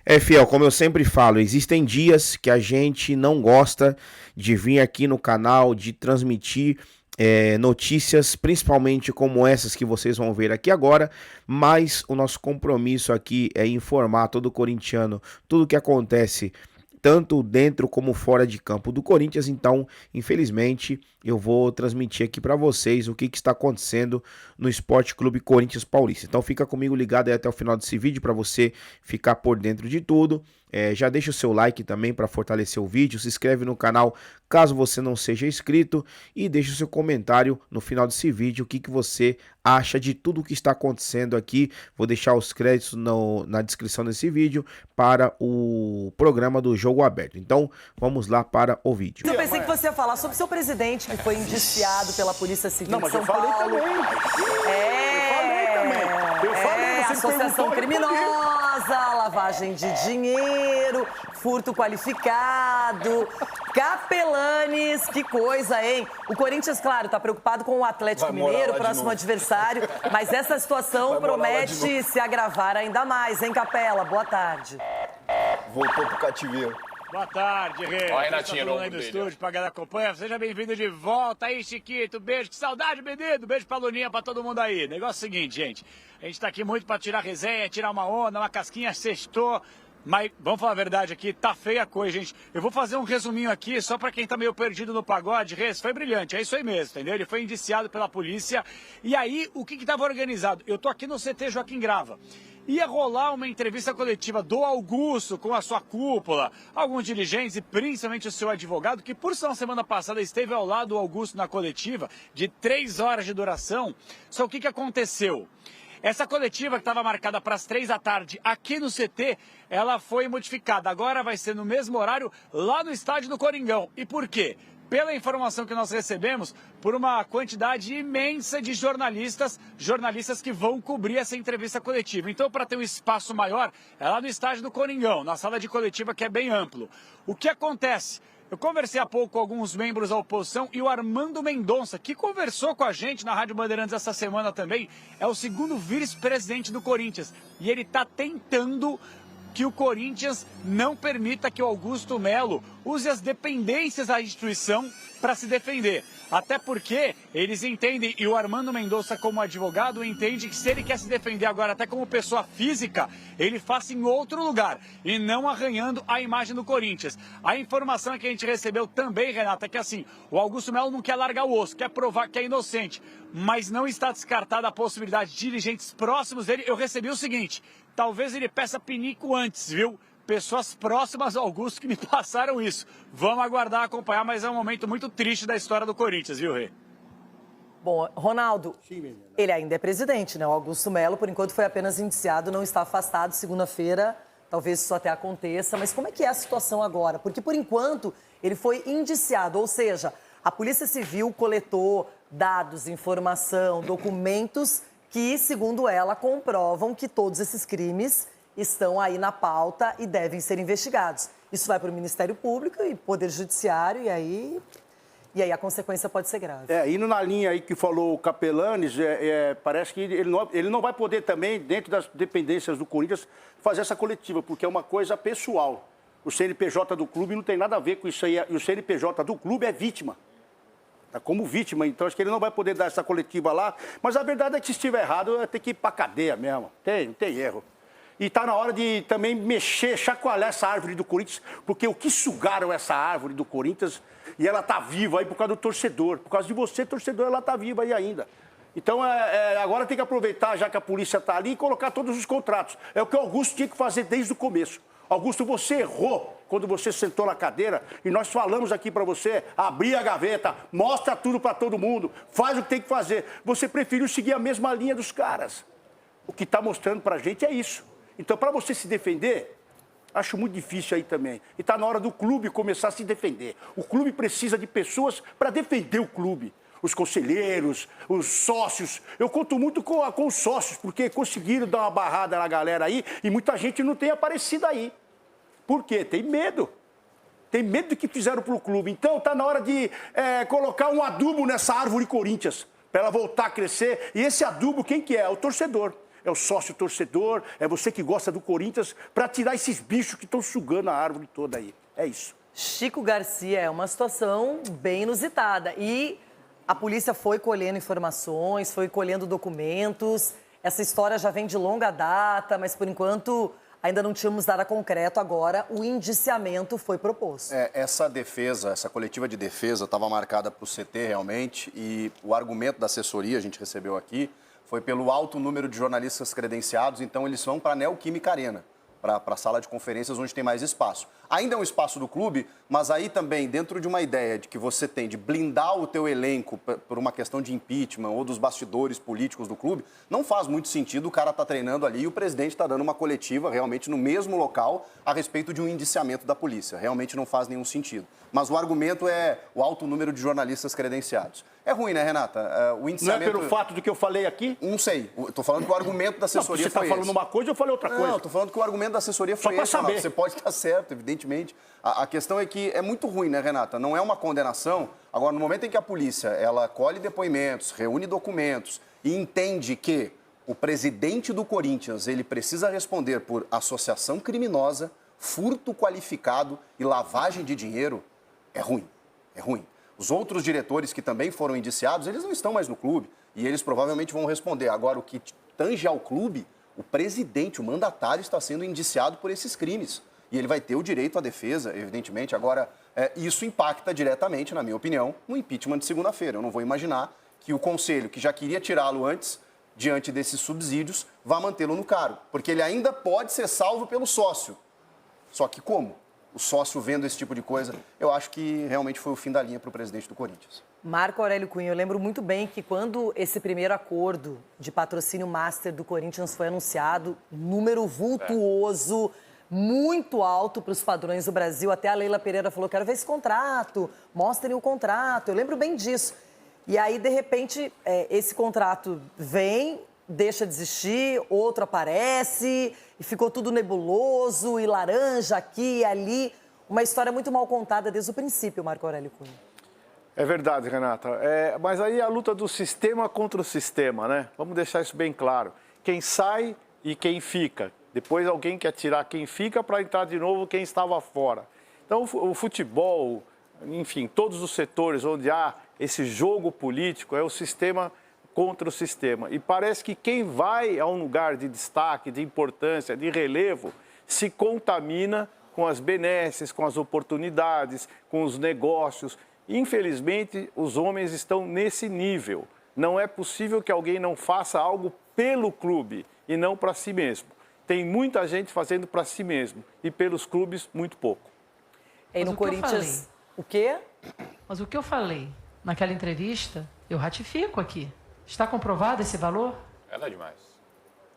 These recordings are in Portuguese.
É, Fiel, como eu sempre falo, existem dias que a gente não gosta de vir aqui no canal, de transmitir notícias, principalmente como essas que vocês vão ver aqui agora, mas o nosso compromisso aqui é informar todo corintiano tudo o que acontece tanto dentro como fora de campo do Corinthians. Então, infelizmente, eu vou transmitir aqui para vocês o que está acontecendo no Esporte Clube Corinthians Paulista. Então, fica comigo ligado aí até o final desse vídeo para você ficar por dentro de tudo. Já deixa o seu like também para fortalecer o vídeo, se inscreve no canal caso você não seja inscrito e deixa o seu comentário no final desse vídeo, o que você acha de tudo o que está acontecendo aqui. Vou deixar os créditos na descrição desse vídeo para o programa do Jogo Aberto. Então, vamos lá para o vídeo. Eu pensei que você ia falar sobre o seu presidente, que foi indiciado pela Polícia Civil de São Paulo. Eu falei também. Associação criminosa, lavagem de dinheiro, furto qualificado, capelanes, que coisa, hein? O Corinthians, claro, tá preocupado com o Atlético Mineiro, próximo adversário, mas essa situação promete se agravar ainda mais, hein, Capela? Boa tarde. Voltou pro cativeiro. Boa tarde, Rê. Olha, Renatinho, aí no estúdio, pra galera acompanha. Seja bem-vindo de volta aí, Chiquito. Beijo, que saudade, menino. Beijo pra Luninha, pra todo mundo aí. Negócio é o seguinte, gente. A gente tá aqui muito pra tirar resenha, tirar uma onda, uma casquinha, sextou. Mas vamos falar a verdade aqui, tá feia a coisa, gente. Eu vou fazer um resuminho aqui, só pra quem tá meio perdido no pagode. Rê, foi brilhante, é isso aí mesmo, entendeu? Ele foi indiciado pela polícia. E aí, o que tava organizado? Eu tô aqui no CT Joaquim Grava. Ia rolar uma entrevista coletiva do Augusto com a sua cúpula, alguns dirigentes e principalmente o seu advogado, que por semana passada esteve ao lado do Augusto na coletiva, de 3 horas de duração. Só o que aconteceu? Essa coletiva que estava marcada para as 3 da tarde aqui no CT, ela foi modificada. Agora vai ser no mesmo horário lá no estádio do Coringão. E por quê? Pela informação que nós recebemos, por uma quantidade imensa de jornalistas que vão cobrir essa entrevista coletiva. Então, para ter um espaço maior, é lá no estádio do Coringão, na sala de coletiva que é bem amplo. O que acontece? Eu conversei há pouco com alguns membros da oposição e o Armando Mendonça, que conversou com a gente na Rádio Bandeirantes essa semana também, é o segundo vice-presidente do Corinthians. E ele está tentando que o Corinthians não permita que o Augusto Melo use as dependências da instituição para se defender. Até porque eles entendem, e o Armando Mendonça como advogado entende que se ele quer se defender agora até como pessoa física, ele faça em outro lugar e não arranhando a imagem do Corinthians. A informação que a gente recebeu também, Renata, é que assim, o Augusto Melo não quer largar o osso, quer provar que é inocente, mas não está descartada a possibilidade de dirigentes próximos dele. Eu recebi o seguinte: talvez ele peça pinico antes, viu? Pessoas próximas ao Augusto que me passaram isso. Vamos aguardar, acompanhar, mas é um momento muito triste da história do Corinthians, viu, Rê? Bom, Ronaldo, ele ainda é presidente, né? O Augusto Melo, por enquanto, foi apenas indiciado, não está afastado. Segunda-feira, talvez isso até aconteça. Mas como é que é a situação agora? Porque, por enquanto, ele foi indiciado, ou seja, a Polícia Civil coletou dados, informação, documentos que, segundo ela, comprovam que todos esses crimes estão aí na pauta e devem ser investigados. Isso vai para o Ministério Público e Poder Judiciário e aí a consequência pode ser grave. Indo na linha aí que falou o Capelanes, parece que ele não vai poder também, dentro das dependências do Corinthians, fazer essa coletiva, porque é uma coisa pessoal. O CNPJ do clube não tem nada a ver com isso aí, e o CNPJ do clube é vítima. Tá como vítima, então acho que ele não vai poder dar essa coletiva lá, mas a verdade é que se estiver errado, vai ter que ir para cadeia mesmo, não tem erro. E está na hora de também mexer, chacoalhar essa árvore do Corinthians, porque o que sugaram essa árvore do Corinthians, e ela está viva aí por causa do torcedor. Por causa de você, torcedor, ela está viva aí ainda. Então, agora tem que aproveitar, já que a polícia está ali, e colocar todos os contratos. É o que o Augusto tinha que fazer desde o começo. Augusto, você errou quando você sentou na cadeira e nós falamos aqui para você abrir a gaveta, mostra tudo para todo mundo, faz o que tem que fazer. Você preferiu seguir a mesma linha dos caras. O que está mostrando para a gente é isso. Então, para você se defender, acho muito difícil aí também. E está na hora do clube começar a se defender. O clube precisa de pessoas para defender o clube. Os conselheiros, os sócios. Eu conto muito com os sócios, porque conseguiram dar uma barrada na galera aí e muita gente não tem aparecido aí. Por quê? Tem medo. Tem medo do que fizeram para o clube. Então, está na hora de colocar um adubo nessa árvore Corinthians, para ela voltar a crescer. E esse adubo, quem que é? O torcedor. é o sócio torcedor, é você que gosta do Corinthians, para tirar esses bichos que estão sugando a árvore toda aí. É isso. Chico Garcia, é uma situação bem inusitada. E a polícia foi colhendo informações, foi colhendo documentos. Essa história já vem de longa data, mas por enquanto ainda não tínhamos nada concreto. Agora o indiciamento foi proposto. Essa defesa, essa coletiva de defesa estava marcada para o CT realmente, e o argumento da assessoria, a gente recebeu aqui, foi pelo alto número de jornalistas credenciados, então eles vão para a Neoquímica Arena, para a sala de conferências onde tem mais espaço. Ainda é um espaço do clube, mas aí também, dentro de uma ideia de que você tem de blindar o teu elenco por uma questão de impeachment ou dos bastidores políticos do clube, não faz muito sentido o cara estar treinando ali e o presidente está dando uma coletiva realmente no mesmo local a respeito de um indiciamento da polícia. Realmente não faz nenhum sentido. Mas o argumento é o alto número de jornalistas credenciados. É ruim, né, Renata? O indiciamento... Não é pelo fato do que eu falei aqui? Não sei. Estou falando que o argumento da assessoria foi esse. Você está falando uma coisa, eu falei outra coisa. Não, estou falando que o argumento da assessoria foi esse. Renata. Você pode estar certo, evidentemente. A questão é que é muito ruim, né, Renata? Não é uma condenação. Agora, no momento em que a polícia ela colhe depoimentos, reúne documentos e entende que o presidente do Corinthians ele precisa responder por associação criminosa, furto qualificado e lavagem de dinheiro, é ruim. É ruim. Os outros diretores que também foram indiciados, eles não estão mais no clube e eles provavelmente vão responder. Agora, o que tange ao clube, o presidente, o mandatário, está sendo indiciado por esses crimes. E ele vai ter o direito à defesa, evidentemente. Agora, isso impacta diretamente, na minha opinião, no impeachment de segunda-feira. Eu não vou imaginar que o Conselho, que já queria tirá-lo antes, diante desses subsídios, vá mantê-lo no cargo. Porque ele ainda pode ser salvo pelo sócio. Só que como? O sócio vendo esse tipo de coisa, eu acho que realmente foi o fim da linha para o presidente do Corinthians. Marco Aurélio Cunha, eu lembro muito bem que quando esse primeiro acordo de patrocínio master do Corinthians foi anunciado, número vultuoso, muito alto para os padrões do Brasil. Até a Leila Pereira falou, quero ver esse contrato, mostrem o contrato. Eu lembro bem disso. E aí, de repente, esse contrato vem, deixa de existir, outro aparece, e ficou tudo nebuloso, e laranja aqui e ali. Uma história muito mal contada desde o princípio, Marco Aurélio Cunha. É verdade, Renata. Mas aí a luta do sistema contra o sistema, né? Vamos deixar isso bem claro. Quem sai e quem fica. Depois alguém quer tirar quem fica para entrar de novo quem estava fora. Então o futebol, enfim, todos os setores onde há esse jogo político é o sistema contra o sistema. E parece que quem vai a um lugar de destaque, de importância, de relevo, se contamina com as benesses, com as oportunidades, com os negócios. Infelizmente, os homens estão nesse nível. Não é possível que alguém não faça algo pelo clube e não para si mesmo. Tem muita gente fazendo para si mesmo e pelos clubes, muito pouco. E no Corinthians, o quê? Mas o que eu falei naquela entrevista, eu ratifico aqui. Está comprovado esse valor? Ela é demais.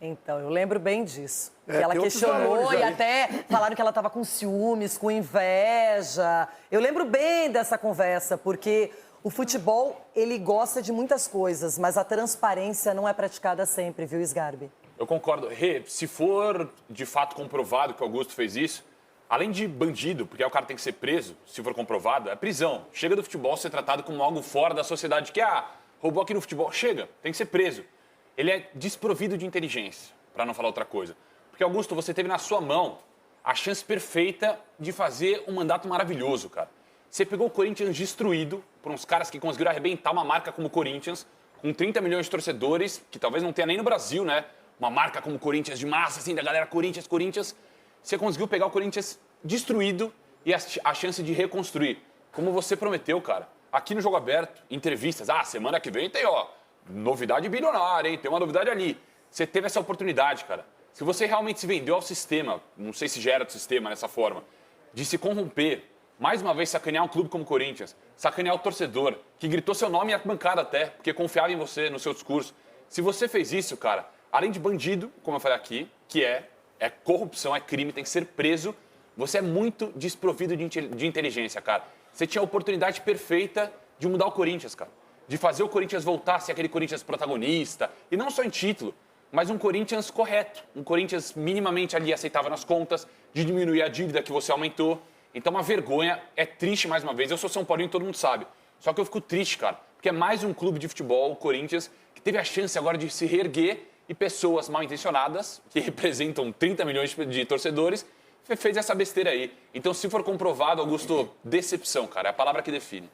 Então, eu lembro bem disso. Ela questionou valores e aí. até falaram que ela estava com ciúmes, com inveja. Eu lembro bem dessa conversa, porque o futebol, ele gosta de muitas coisas, mas a transparência não é praticada sempre, viu, Sgarbi? Eu concordo. Rê, se for de fato comprovado que o Augusto fez isso, além de bandido, porque aí o cara tem que ser preso, se for comprovado, é prisão. Chega do futebol ser tratado como algo fora da sociedade, que, roubou aqui no futebol. Chega, tem que ser preso. Ele é desprovido de inteligência, para não falar outra coisa. Porque, Augusto, você teve na sua mão a chance perfeita de fazer um mandato maravilhoso, cara. Você pegou o Corinthians destruído por uns caras que conseguiram arrebentar uma marca como o Corinthians, com 30 milhões de torcedores, que talvez não tenha nem no Brasil, né? Uma marca como o Corinthians, de massa, assim, da galera Corinthians, Corinthians. Você conseguiu pegar o Corinthians destruído e a chance de reconstruir. Como você prometeu, cara. Aqui no Jogo Aberto, entrevistas. Semana que vem tem, novidade bilionária, hein? Tem uma novidade ali. Você teve essa oportunidade, cara. Se você realmente se vendeu ao sistema, não sei se já era do sistema nessa forma, de se corromper, mais uma vez sacanear um clube como o Corinthians, sacanear o torcedor, que gritou seu nome e arquibancada até, porque confiava em você, no seu discurso. Se você fez isso, cara, além de bandido, como eu falei aqui, que é corrupção, é crime, tem que ser preso, você é muito desprovido de inteligência, cara. Você tinha a oportunidade perfeita de mudar o Corinthians, cara. De fazer o Corinthians voltar a ser aquele Corinthians protagonista, e não só em título, mas um Corinthians correto, um Corinthians minimamente ali aceitável nas contas, de diminuir a dívida que você aumentou. Então, uma vergonha, é triste mais uma vez. Eu sou São Paulino, todo mundo sabe. Só que eu fico triste, cara, porque é mais um clube de futebol, o Corinthians, que teve a chance agora de se reerguer e pessoas mal intencionadas, que representam 30 milhões de torcedores, fez essa besteira aí. Então, se for comprovado, Augusto, decepção, cara, é a palavra que define.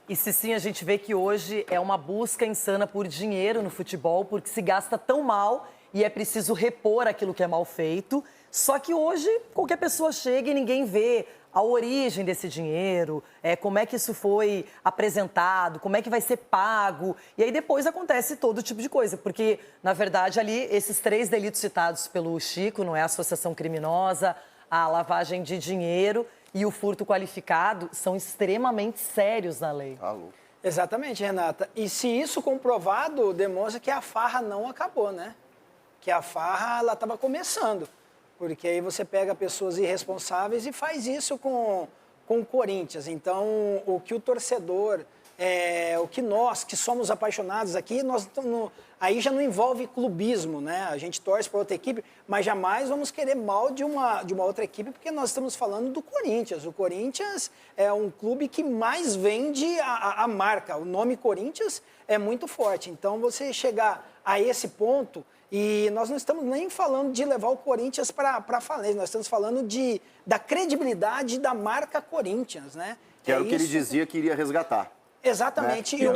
E se sim, a gente vê que hoje é uma busca insana por dinheiro no futebol, porque se gasta tão mal e é preciso repor aquilo que é mal feito. Só que hoje qualquer pessoa chega e ninguém vê a origem desse dinheiro, como é que isso foi apresentado, como é que vai ser pago. E aí depois acontece todo tipo de coisa, porque, na verdade, ali, esses 3 delitos citados pelo Chico, não é a associação criminosa, a lavagem de dinheiro e o furto qualificado, são extremamente sérios na lei. Exatamente, Renata. E se isso comprovado, demonstra que a farra não acabou, né? Que a farra, ela estava começando. Porque aí você pega pessoas irresponsáveis e faz isso com o Corinthians. Então, o que o torcedor, o que nós, que somos apaixonados aqui, aí já não envolve clubismo, né? A gente torce para outra equipe, mas jamais vamos querer mal de uma outra equipe, porque nós estamos falando do Corinthians. O Corinthians é um clube que mais vende a marca. O nome Corinthians é muito forte. Então, você chegar a esse ponto... E nós não estamos nem falando de levar o Corinthians para a falência, nós estamos falando da credibilidade da marca Corinthians, né? Que era o que ele dizia que iria resgatar. Exatamente. Né? E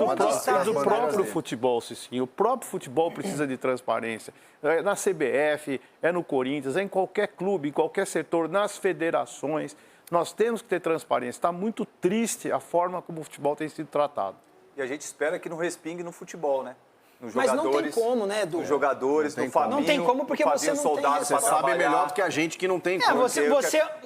do próprio futebol, Cicinho. O próprio futebol precisa de transparência. É na CBF, é no Corinthians, é em qualquer clube, em qualquer setor, nas federações. Nós temos que ter transparência. Está muito triste a forma como o futebol tem sido tratado. E a gente espera que não respingue no futebol, né? Nos Mas jogadores, não tem como, né, Edu? Nos jogadores, no Fabinho. Não tem como, porque você não Soldado tem... Você sabe melhor do que a gente que não tem como.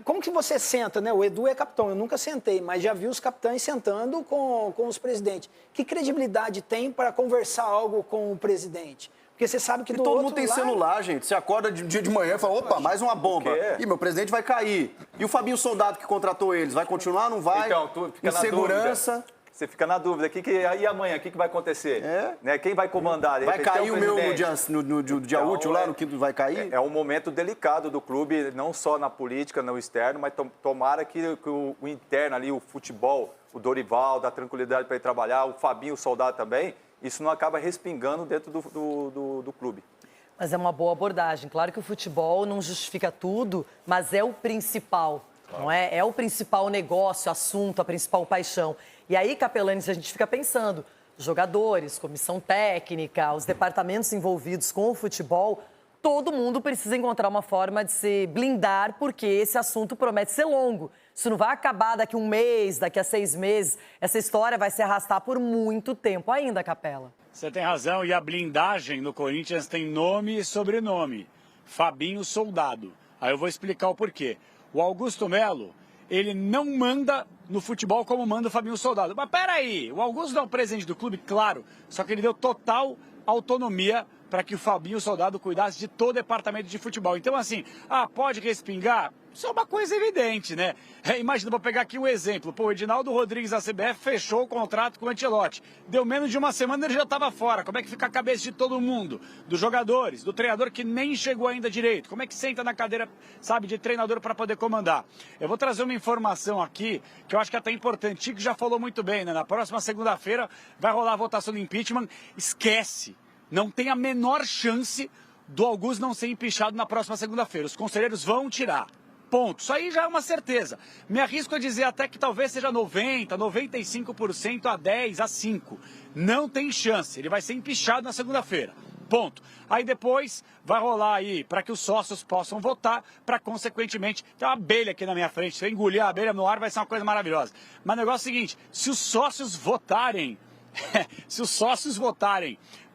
Como que você senta, né? O Edu é capitão, eu nunca sentei, mas já vi os capitães sentando com os presidentes. Que credibilidade tem para conversar algo com o presidente? Porque você sabe que e todo mundo tem celular, gente. Você acorda de dia de manhã e fala, opa, mais uma bomba. Ih, meu presidente vai cair. E o Fabinho Soldado que contratou eles, vai continuar, não vai? Então, tu fica Insegurança. Você fica na dúvida, e amanhã, o que vai acontecer? Né? Quem vai comandar? Vai cair o meu no dia útil lá, no quinto vai cair? É um momento delicado do clube, não só na política, no externo, mas tomara que o interno ali, o futebol, o Dorival, dá tranquilidade para ele trabalhar, o Fabinho, o Soldado também, isso não acaba respingando dentro do clube. Mas é uma boa abordagem. Claro que o futebol não justifica tudo, mas é o principal, não é? É o principal negócio, assunto, a principal paixão. E aí, Capelani, a gente fica pensando, jogadores, comissão técnica, os departamentos envolvidos com o futebol, todo mundo precisa encontrar uma forma de se blindar, porque esse assunto promete ser longo. Isso não vai acabar daqui a 1 mês, daqui a 6 meses. Essa história vai se arrastar por muito tempo ainda, Capela. Você tem razão, e a blindagem no Corinthians tem nome e sobrenome. Fabinho Soldado. Aí eu vou explicar o porquê. O Augusto Melo, ele não manda no futebol como manda o Fabinho Soldado. Mas peraí, o Augusto é um presidente do clube, claro, só que ele deu total autonomia para que o Fabinho Soldado cuidasse de todo o departamento de futebol. Então, assim, pode respingar? Isso é uma coisa evidente, né? Imagina, vou pegar aqui um exemplo. Pô, o Edinaldo Rodrigues da CBF fechou o contrato com o Ancelotti. Deu menos de uma semana e ele já estava fora. Como é que fica a cabeça de todo mundo? Dos jogadores, do treinador que nem chegou ainda direito. Como é que senta na cadeira, sabe, de treinador para poder comandar? Eu vou trazer uma informação aqui que eu acho que é até importante. Chico já falou muito bem, né? Na próxima segunda-feira vai rolar a votação do impeachment. Esquece. Não tem a menor chance do Augusto não ser empichado na próxima segunda-feira. Os conselheiros vão tirar. Ponto. Isso aí já é uma certeza. Me arrisco a dizer até que talvez seja 90%, 95% a 10%, a 5%. Não tem chance. Ele vai ser empichado na segunda-feira. Ponto. Aí depois vai rolar aí para que os sócios possam votar, para consequentemente... Tem uma abelha aqui na minha frente. Se eu engolir a abelha no ar vai ser uma coisa maravilhosa. Mas o negócio é o seguinte, se os sócios votarem...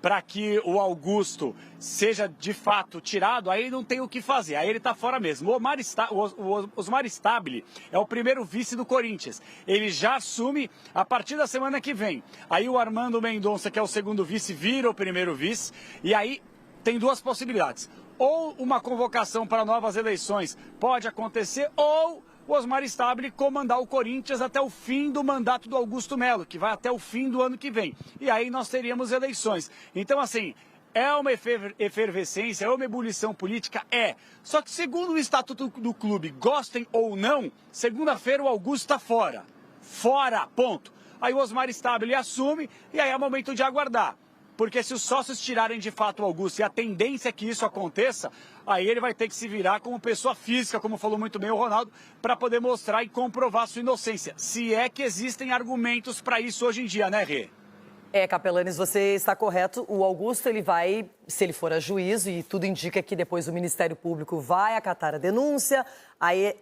para que o Augusto seja de fato tirado, aí não tem o que fazer, aí ele está fora mesmo. O Osmar Stabile é o primeiro vice do Corinthians, ele já assume a partir da semana que vem. Aí o Armando Mendonça, que é o segundo vice, vira o primeiro vice, e aí tem 2 possibilidades. Ou uma convocação para novas eleições pode acontecer, ou o Osmar Stabile comandar o Corinthians até o fim do mandato do Augusto Melo, que vai até o fim do ano que vem. E aí nós teríamos eleições. Então, assim, é uma efervescência, é uma ebulição política? É. Só que, segundo o estatuto do clube, gostem ou não, segunda-feira o Augusto está fora. Fora, ponto. Aí o Osmar Stabile assume e aí é momento de aguardar. porque se os sócios tirarem de fato o Augusto, e a tendência é que isso aconteça, aí ele vai ter que se virar como pessoa física, como falou muito bem o Ronaldo, para poder mostrar e comprovar sua inocência. Se é que existem argumentos para isso hoje em dia, né, Rê? Capelanes, você está correto. O Augusto, ele vai, se ele for a juízo, e tudo indica que depois o Ministério Público vai acatar a denúncia, aí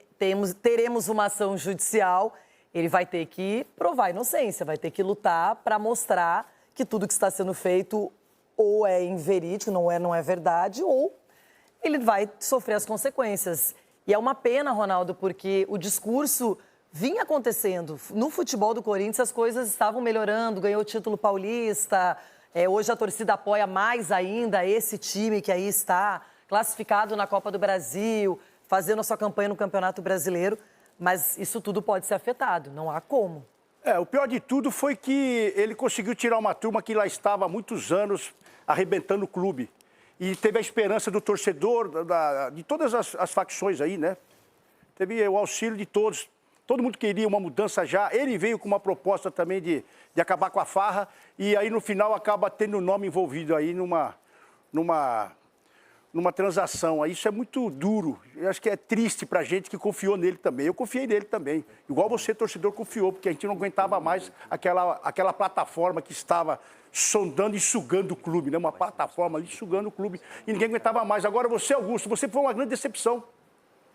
teremos uma ação judicial, ele vai ter que provar a inocência, vai ter que lutar para mostrar que tudo que está sendo feito ou é inverídico, não é verdade, ou ele vai sofrer as consequências. E é uma pena, Ronaldo, porque o discurso vinha acontecendo. No futebol do Corinthians, as coisas estavam melhorando, ganhou o título paulista, hoje a torcida apoia mais ainda esse time que aí está classificado na Copa do Brasil, fazendo a sua campanha no Campeonato Brasileiro, mas isso tudo pode ser afetado, não há como. O pior de tudo foi que ele conseguiu tirar uma turma que lá estava há muitos anos arrebentando o clube. E teve a esperança do torcedor, de todas as facções aí, né? Teve o auxílio de todos. Todo mundo queria uma mudança já. Ele veio com uma proposta também de acabar com a farra. E aí, no final, acaba tendo o nome envolvido aí numa transação. Aí isso é muito duro. Eu acho que é triste pra gente que confiou nele também. Eu confiei nele também. Igual você, torcedor, confiou, porque a gente não aguentava mais aquela plataforma que estava sondando e sugando o clube, né? Uma plataforma ali sugando o clube. E ninguém aguentava mais. Agora você, Augusto, você foi uma grande decepção.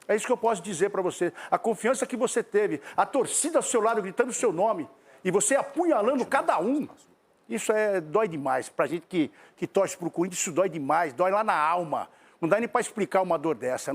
É isso que eu posso dizer para você. A confiança que você teve, a torcida ao seu lado gritando o seu nome, e você apunhalando cada um, isso dói demais. Pra gente que torce pro Corinthians, isso dói demais, dói lá na alma. Não dá nem para explicar uma dor dessa.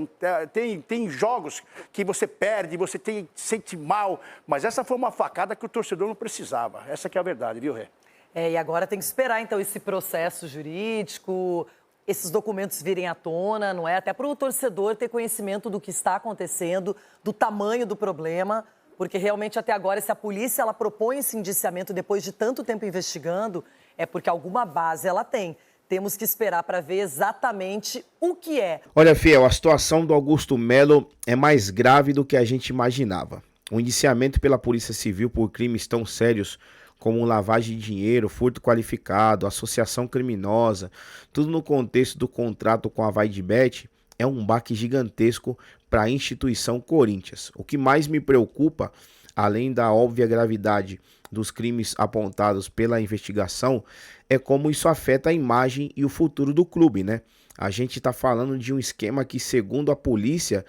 Tem jogos que você perde, você sente mal, mas essa foi uma facada que o torcedor não precisava. Essa que é a verdade, viu, Rê? E agora tem que esperar, então, esse processo jurídico, esses documentos virem à tona, não é? Até para o torcedor ter conhecimento do que está acontecendo, do tamanho do problema, porque realmente até agora, se a polícia ela propõe esse indiciamento depois de tanto tempo investigando, é porque alguma base ela tem. Temos que esperar para ver exatamente o que é. Olha, Fiel, a situação do Augusto Melo é mais grave do que a gente imaginava. O indiciamento pela Polícia Civil por crimes tão sérios como lavagem de dinheiro, furto qualificado, associação criminosa, tudo no contexto do contrato com a Vaidbet, é um baque gigantesco para a instituição Corinthians. O que mais me preocupa, além da óbvia gravidade dos crimes apontados pela investigação, é como isso afeta a imagem e o futuro do clube, né? A gente está falando de um esquema que, segundo a polícia,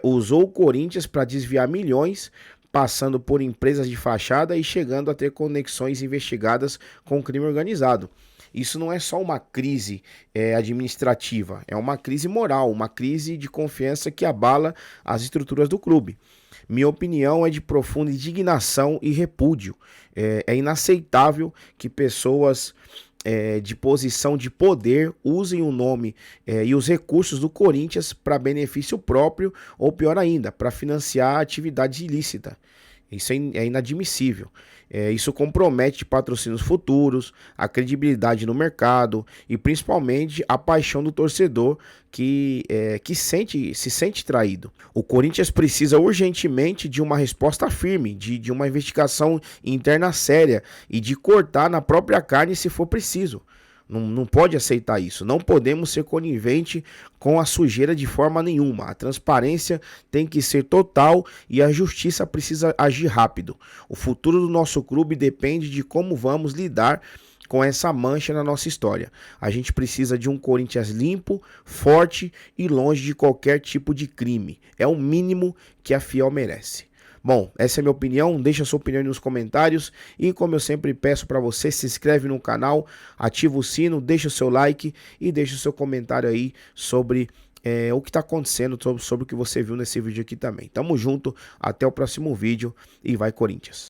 usou o Corinthians para desviar milhões, passando por empresas de fachada e chegando a ter conexões investigadas com o crime organizado. Isso não é só uma crise administrativa, é uma crise moral, uma crise de confiança que abala as estruturas do clube. Minha opinião é de profunda indignação e repúdio. É inaceitável que pessoas de posição de poder usem o nome e os recursos do Corinthians para benefício próprio ou, pior ainda, para financiar atividade ilícita. Isso é inadmissível. Isso compromete patrocínios futuros, a credibilidade no mercado e principalmente a paixão do torcedor que se sente traído. O Corinthians precisa urgentemente de uma resposta firme, de uma investigação interna séria e de cortar na própria carne se for preciso. Não pode aceitar isso. Não podemos ser conivente com a sujeira de forma nenhuma. A transparência tem que ser total e a justiça precisa agir rápido. O futuro do nosso clube depende de como vamos lidar com essa mancha na nossa história. A gente precisa de um Corinthians limpo, forte e longe de qualquer tipo de crime. É o mínimo que a Fiel merece. Bom, essa é a minha opinião, deixa a sua opinião aí nos comentários e, como eu sempre peço para você, se inscreve no canal, ativa o sino, deixa o seu like e deixa o seu comentário aí sobre o que está acontecendo, sobre o que você viu nesse vídeo aqui também. Tamo junto, até o próximo vídeo e vai Corinthians!